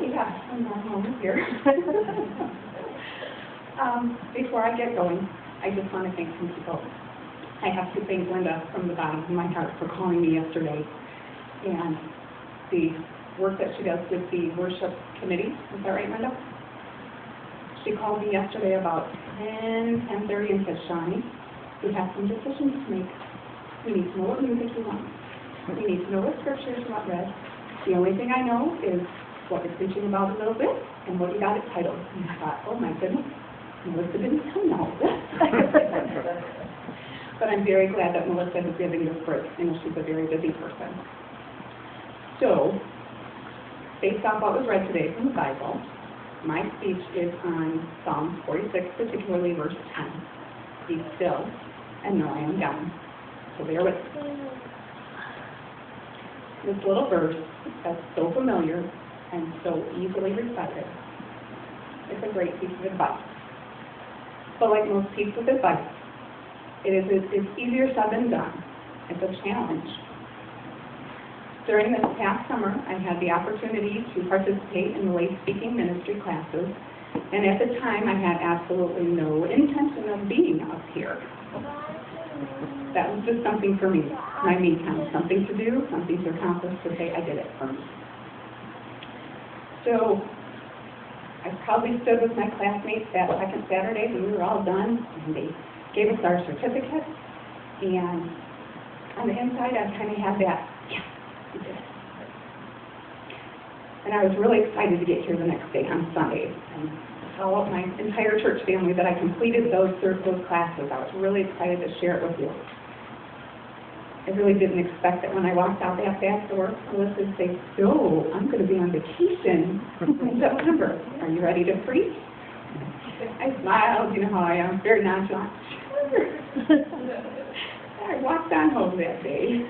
yes, I'm not home here. Before I get going, I just want to thank some people. I have to thank Linda from the bottom of my heart for calling me yesterday, and the work that she does with the worship committee. Is that right, Linda? She called me yesterday about 10:30 and said, Shawnee, we have some decisions to make. We need to know what music you want. We need to know what scriptures you want read. The only thing I know is what you're preaching about a little bit and what you got it titled. And I thought, oh my goodness, Melissa didn't tell me all this. But I'm very glad that Melissa has given this break. I know she's a very busy person. So, based off what was read today from the Bible, my speech is on Psalm 46, particularly verse 10. Be still and know I am God. So bear with me. This little verse that's so familiar and so easily recited. It's a great piece of advice. But like most pieces of advice, it's easier said than done. It's a challenge. During this past summer, I had the opportunity to participate in the lay speaking ministry classes, and at the time I had absolutely no intention of being up here. That was just something for me, my me time, something to do, something to accomplish, to say I did it for me. So I probably stood with my classmates that second Saturday when we were all done, and they gave us our certificate, and on the inside I kind of had that, yeah, we did it. And I was really excited to get here the next day on Sunday and tell my entire church family that I completed those classes. I was really excited to share it with you. I really didn't expect that when I walked out that back door, Melissa would say, so I'm going to be on vacation in September. Are you ready to preach? I smiled, you know how I am, very nonchalant. I walked on home that day.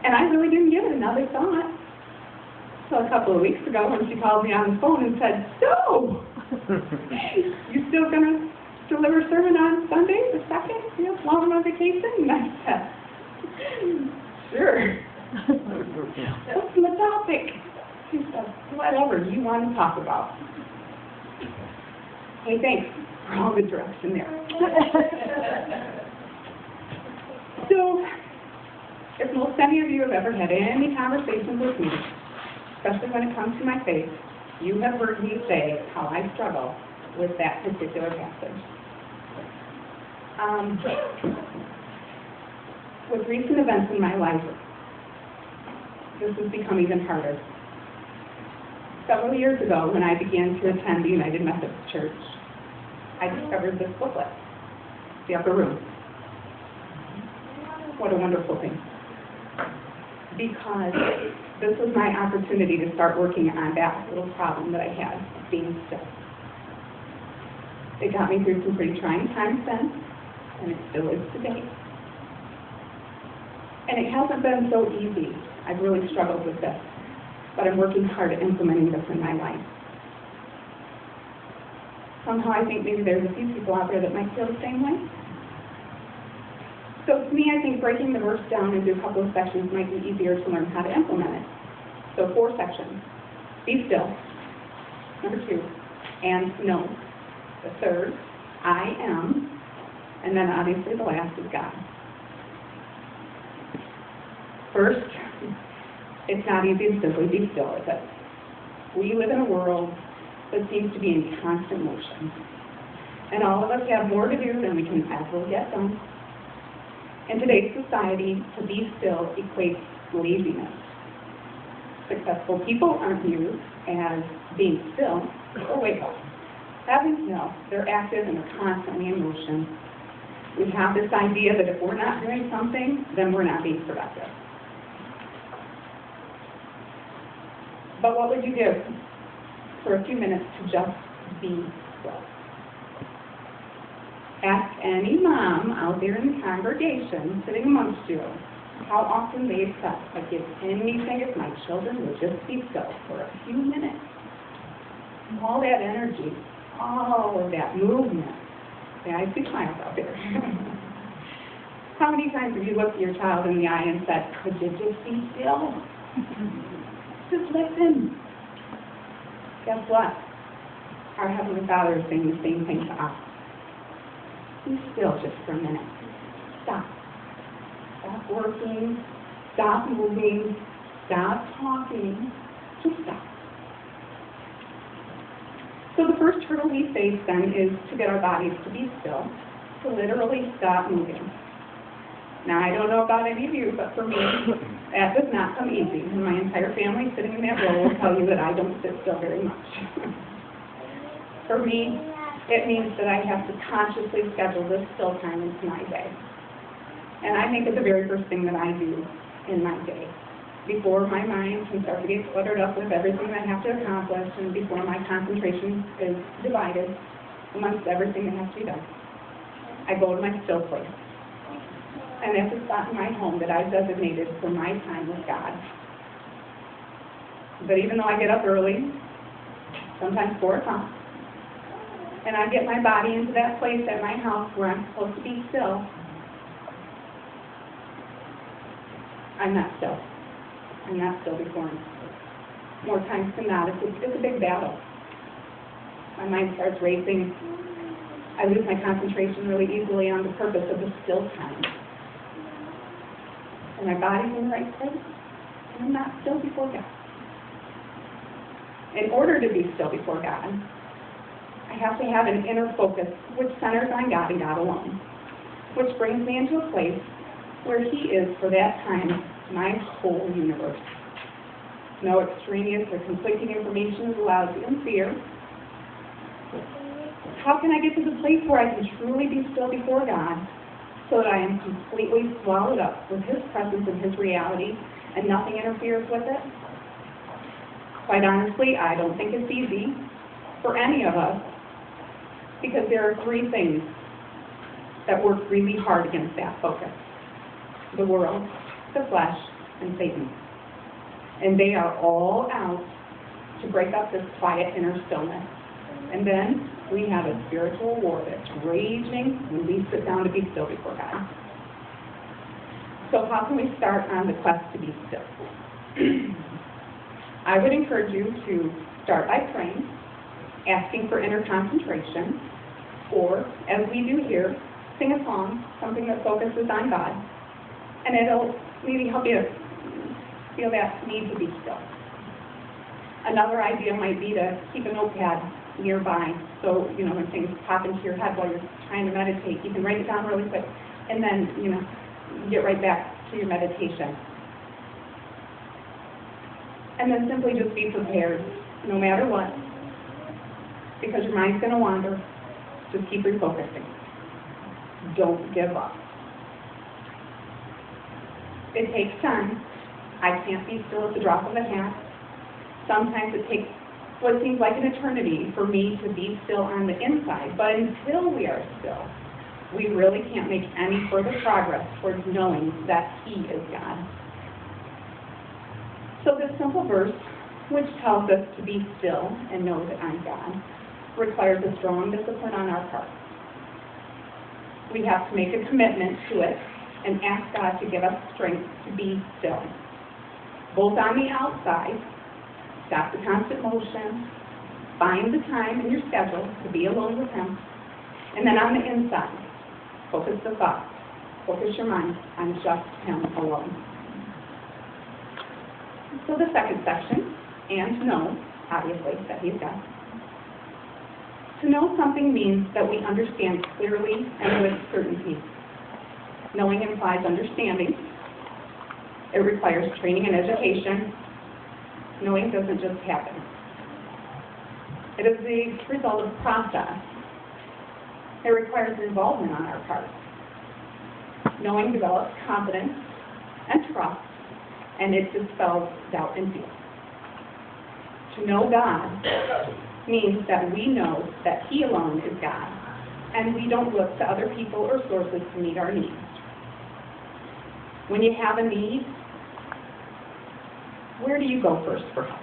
And I really didn't give it another thought. So a couple of weeks ago when she called me on the phone and said, so, you still going to deliver a sermon on Sunday, the 2nd, while I'm on vacation? And I said, sure. What's the topic? She said, whatever you want to talk about. Hey, thanks for all the direction there. So, if most any of you have ever had any conversations with me, especially when it comes to my faith, you have heard me say how I struggle with that particular passage. With recent events in my life, this has become even harder. Several years ago, when I began to attend the United Methodist Church, I discovered this booklet, The Upper Room. What a wonderful thing. Because this was my opportunity to start working on that little problem that I had of being still. It got me through some pretty trying times then, and it still is today. And it hasn't been so easy. I've really struggled with this, but I'm working hard at implementing this in my life. Somehow I think maybe there's a few people out there that might feel the same way. So to me, I think breaking the verse down into a couple of sections might be easier to learn how to implement it. So 4 sections. Be still. Number 2, and know. The 3rd, I am. And then obviously the last is God. First, it's not easy to simply be still, is it? We live in a world that seems to be in constant motion. And all of us have more to do than we can ever get done. In today's society, to be still equates laziness. Successful people aren't viewed as being still or wakeful. Having still, they're active and they're constantly in motion. We have this idea that if we're not doing something, then we're not being productive. But what would you give for a few minutes to just be still? Ask any mom out there in the congregation sitting amongst you how often they've said, I'd give anything if my children would just be still for a few minutes. All that energy, all of that movement. Yeah, I see smiles out there. How many times have you looked your child in the eye and said, could you just be still? Just listen. guess what? Our Heavenly Father is saying the same thing to us. Be still just for a minute. Stop. Stop working. Stop moving. Stop talking. Just stop. So the first hurdle we face then is to get our bodies to be still, to literally stop moving. Now, I don't know about any of you, but for me, that does not come easy. And my entire family sitting in that row will tell you that I don't sit still very much. For me, it means that I have to consciously schedule this still time into my day. And I think it's the very first thing that I do in my day, before my mind can start to get cluttered up with everything that I have to accomplish, and before my concentration is divided amongst everything that has to be done. I go to my still place. And that's a spot in my home that I've designated for my time with God. But even though I get up early, sometimes 4 o'clock, and I get my body into that place at my house where I'm supposed to be still, I'm not still. I'm not still before Him. More times than not, it's a big battle. My mind starts racing. I lose my concentration really easily on the purpose of the still time. And my body's in the right place, and I'm not still before God. In order to be still before God, I have to have an inner focus which centers on God and God alone, which brings me into a place where He is, for that time, my whole universe. No extraneous or conflicting information is allowed to interfere. How can I get to the place where I can truly be still before God, so that I am completely swallowed up with His presence and His reality, and nothing interferes with it? Quite honestly, I don't think it's easy for any of us, because there are 3 things that work really hard against that focus: the world, the flesh, and Satan. And they are all out to break up this quiet inner stillness. And then we have a spiritual war that's raging when we sit down to be still before God. So how can we start on the quest to be still? I would encourage you to start by praying, asking for inner concentration, or, as we do here, sing a song, something that focuses on God, and it'll maybe help you feel that need to be still. Another idea might be to keep a notepad nearby, so, when things pop into your head while you're trying to meditate, you can write it down really quick, and then, get right back to your meditation. And then simply just be prepared, no matter what, because your mind's going to wander. Just keep refocusing. Don't give up. It takes time. I can't be still at the drop of a hat. Sometimes it takes what seems like an eternity for me to be still on the inside. But until we are still, we really can't make any further progress towards knowing that He is God. So this simple verse, which tells us to be still and know that I'm God, requires a strong discipline on our part. We have to make a commitment to it and ask God to give us strength to be still, both on the outside. Stop the constant motion, find the time in your schedule to be alone with Him, and then on the inside, focus the thoughts, focus your mind on just Him alone. So the second section, and to know, obviously, that He's God. To know something means that we understand clearly and with certainty. Knowing implies understanding. It requires training and education. Knowing doesn't just happen. It is the result of process. It requires involvement on our part. Knowing develops confidence and trust, and it dispels doubt and fear. To know God means that we know that He alone is God, and we don't look to other people or sources to meet our needs. When you have a need, where do you go first for help?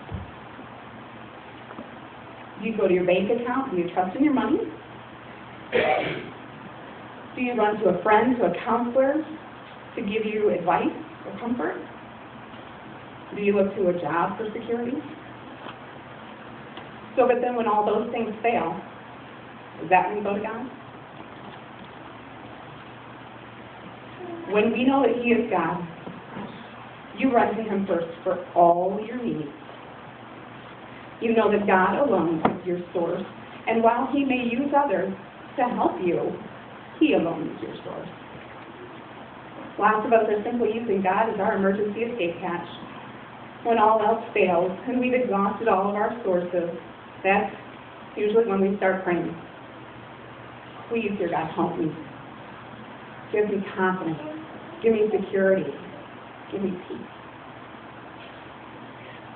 Do you go to your bank account? Do you trust in your money? Do you run to a friend, to a counselor, to give you advice or comfort? Do you look to a job for security? So, but then when all those things fail, is that when you go to God? When we know that He is God, you run to Him first for all your needs. You know that God alone is your source, and while He may use others to help you, He alone is your source. Lots of us are simply using God as our emergency escape hatch. When all else fails and we've exhausted all of our sources, that's usually when we start praying. Please, dear God, help me. Give me confidence. Give me security. Give me peace.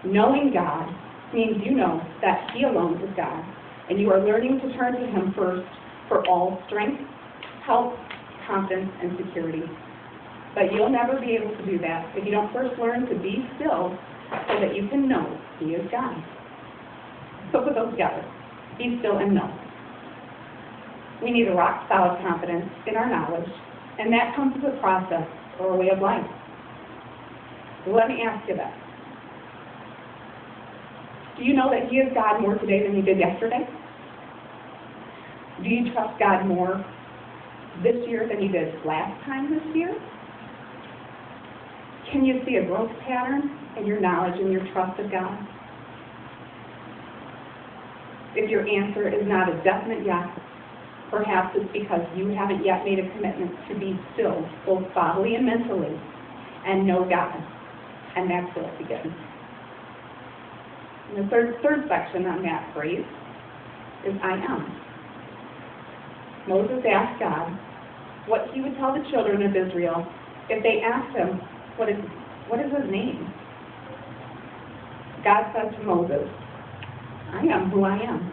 Knowing God means you know that He alone is God, and you are learning to turn to Him first for all strength, help, confidence, and security. But you'll never be able to do that if you don't first learn to be still so that you can know He is God. So put those together. Be still and know. We need a rock-solid confidence in our knowledge, and that comes with a process or a way of life. So let me ask you this. Do you know that He is God more today than you did yesterday? Do you trust God more this year than you did last time this year? Can you see a growth pattern in your knowledge and your trust of God? If your answer is not a definite yes, perhaps it's because you haven't yet made a commitment to be still, both bodily and mentally, and know God. And that's where it begins. And the third section on that phrase is I am. Moses asked God what he would tell the children of Israel if they asked him, what is his name? God said to Moses, I am who I am.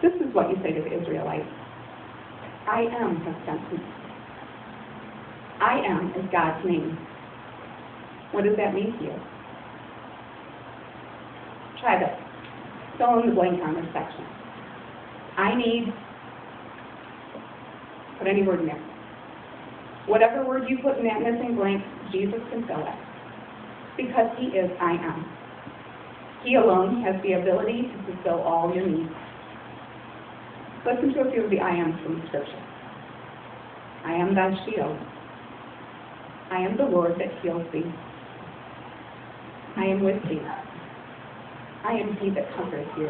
This is what you say to the Israelites. I am has sent me. I am is God's name. What does that mean to you? Try this. Fill in the blank on this section. I need, put any word in there. Whatever word you put in that missing blank, Jesus can fill it. Because He is I am. He alone has the ability to fulfill all your needs. Listen to a few of the I ams from the Scripture. I am thy shield. I am the Lord that heals thee. I am with thee. I am He that comforteth you.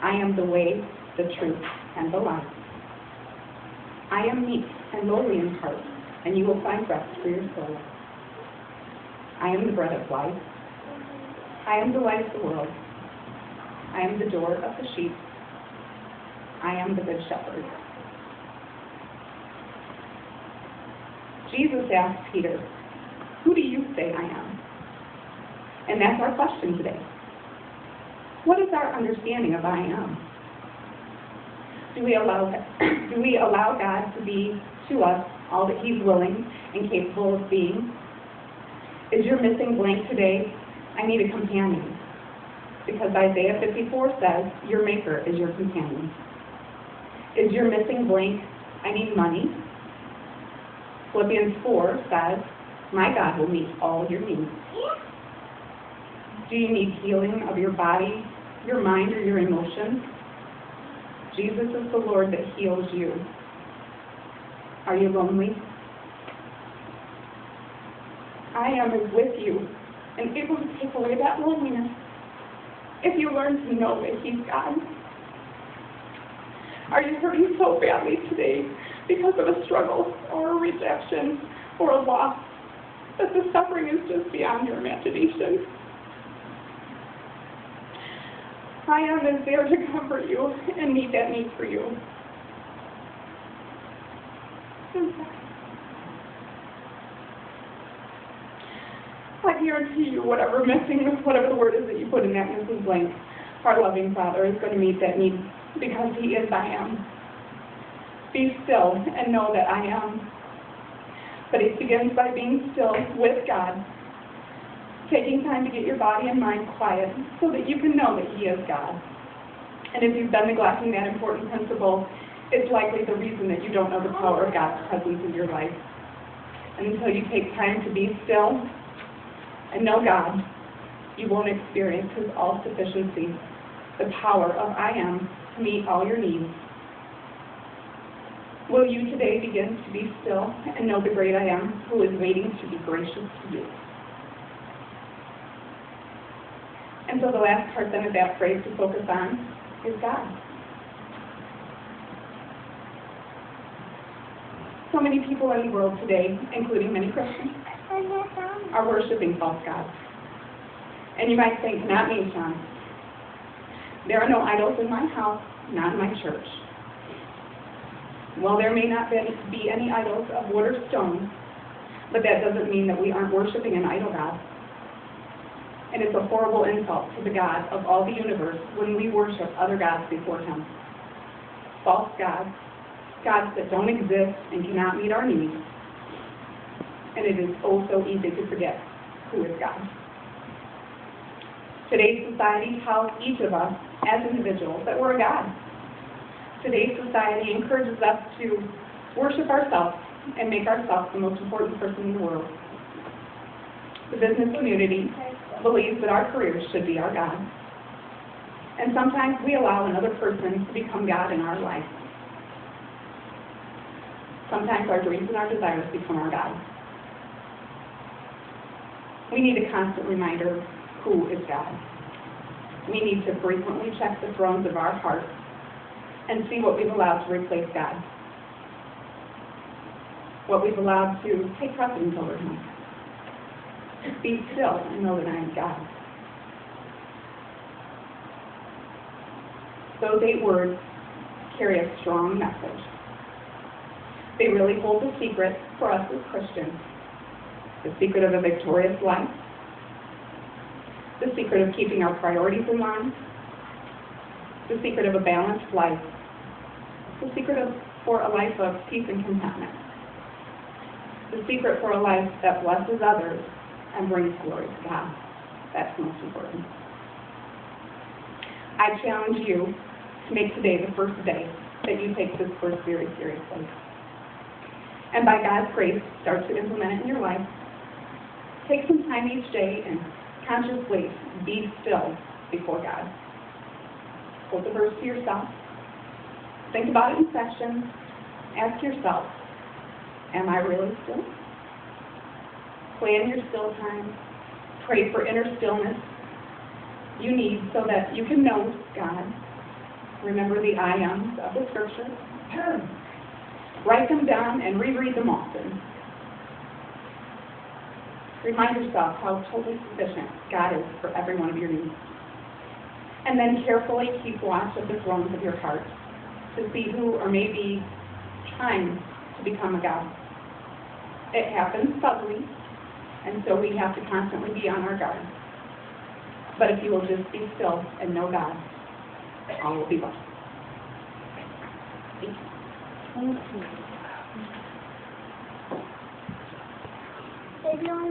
I am the way, the truth, and the life. I am meek and lowly in heart, and you will find rest for your soul. I am the bread of life. I am the light of the world. I am the door of the sheep. I am the good shepherd. Jesus asked Peter, who do you say I am? And that's our question today. What is our understanding of I am? Do we allow God to be to us all that He's willing and capable of being? Is your missing blank today, I need a companion? Because Isaiah 54 says, your Maker is your companion. Is your missing blank, I need money? Philippians 4 says, my God will meet all your needs. Do you need healing of your body, your mind, or your emotions? Jesus is the Lord that heals you. Are you lonely? I am is with you and able to take away that loneliness if you learn to know that He's God. Are you hurting so badly today because of a struggle or a rejection or a loss that the suffering is just beyond your imagination? I am is there to comfort you and meet that need for you. I guarantee you, whatever the word is that you put in that missing blank, our loving Father is going to meet that need because He is I am. Be still and know that I am. But it begins by being still with God, taking time to get your body and mind quiet so that you can know that He is God. And if you've been neglecting that important principle, it's likely the reason that you don't know the power of God's presence in your life. And until you take time to be still and know God, You won't experience His all-sufficiency, the power of I am to meet all your needs. Will you today begin to be still and know the great I am who is waiting to be gracious to you? And so the last part then of that phrase to focus on is God. So many people in the world today, including many Christians, are worshiping false gods. And you might think, not me, Sean. There are no idols in my house, not in my church. Well, there may not be any idols of wood or stone, but that doesn't mean that we aren't worshiping an idol God. And it's a horrible insult to the God of all the universe when we worship other gods before Him. False gods, gods that don't exist and cannot meet our needs. And it is oh so easy to forget who is God. Today's society tells each of us as individuals that we're a God. Today's society encourages us to worship ourselves and make ourselves the most important person in the world. The business community believes that our careers should be our God. And sometimes we allow another person to become God in our life. Sometimes our dreams and our desires become our God. We need a constant reminder of who is God. We need to frequently check the thrones of our hearts and see what we've allowed to replace God. What we've allowed to take precedence over Him. Be still and know that I am God. Those 8 words carry a strong message. They really hold the secret for us as Christians. The secret of a victorious life. The secret of keeping our priorities in line. The secret of a balanced life. The secret for a life of peace and contentment. The secret for a life that blesses others and brings glory to God. That's most important. I challenge you to make today the first day that you take this verse very seriously. And by God's grace, start to implement it in your life. Take some time each day and consciously be still before God. Quote the verse to yourself. Think about it in sections. Ask yourself, am I really still? Plan your still time. Pray for inner stillness you need so that you can know God. Remember the I ams of the Scripture. Write them down and reread them often. Remind yourself how totally sufficient God is for every one of your needs. And then carefully keep watch of the thrones of your heart to see who or maybe trying to become a God. It happens subtly, and so we have to constantly be on our guard. But if you will just be still and know God, all will be well. Thank you.